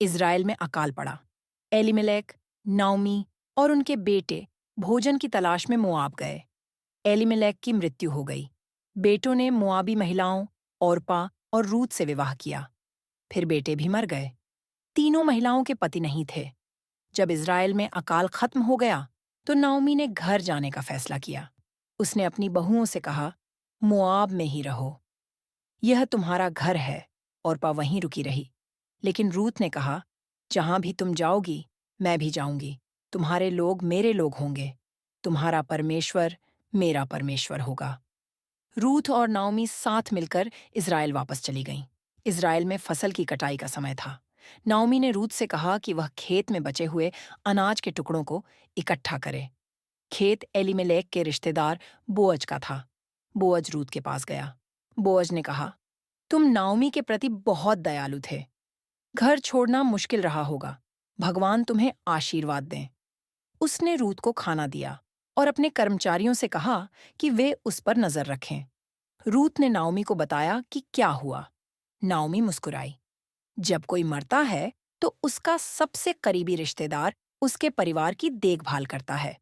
Israel में अकाल पड़ा। एलीमेलेक, नाओमी और उनके बेटे भोजन की तलाश में मोआब गए। एलीमेलेक की मृत्यु हो गई। बेटों ने मोआबी महिलाओं ओर्पा और रूत से विवाह किया। फिर बेटे भी मर गए। तीनों महिलाओं के पति नहीं थे। जब इज़राइल में अकाल खत्म हो गया तो नाओमी ने घर जाने का फैसला किया। उसने अपनी बहुओं से कहा, मोआब में ही रहो, यह तुम्हारा घर है। ओर्पा वहीं रुकी रही। लेकिन रूत ने कहा, जहां भी तुम जाओगी मैं भी जाऊंगी। तुम्हारे लोग मेरे लोग होंगे, तुम्हारा परमेश्वर मेरा परमेश्वर होगा। रूथ और नाओमी साथ मिलकर इज़राइल वापस चली गईं। इज़राइल में फसल की कटाई का समय था। नाओमी ने रूथ से कहा कि वह खेत में बचे हुए अनाज के टुकड़ों को इकट्ठा करे। खेत एलीमेलेक के रिश्तेदार बोअज का था। बोअज रूथ के पास गया। बोअज ने कहा, तुम नाओमी के प्रति बहुत दयालु थे। घर छोड़ना मुश्किल रहा होगा। भगवान तुम्हें आशीर्वाद दें। उसने रूथ को खाना दिया और अपने कर्मचारियों से कहा कि वे उस पर नजर रखें। रूथ ने नाओमी को बताया कि क्या हुआ। नाओमी मुस्कुराई। जब कोई मरता है तो उसका सबसे करीबी रिश्तेदार उसके परिवार की देखभाल करता है।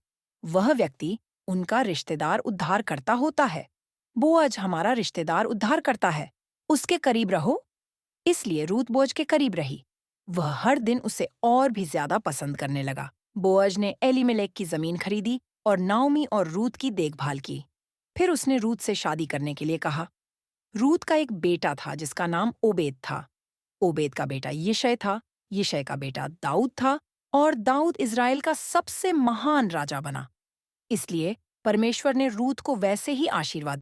वह व्यक्ति उनका रिश्तेदार उद्धारकर्ता होता है। बोअज हमारा रिश्तेदार उद्धारकर्ता है। उसके करीब रहो। इसलिए रूथ बोअज के करीब रही। वह हर दिन उसे और भी ज्यादा पसंद करने लगा। बोअज ने एलीमेलेक की जमीन खरीदी और नाओमी और रूथ की देखभाल की। फिर उसने रूथ से शादी करने के लिए कहा। रूथ का एक बेटा था जिसका नाम ओबेद था। ओबेद का बेटा यिशै था। यिशै का बेटा दाऊद था और दाऊद इज़राइल का सबसे महान राजा बना। इसलिए परमेश्वर ने रूथ को वैसे ही आशीर्वाद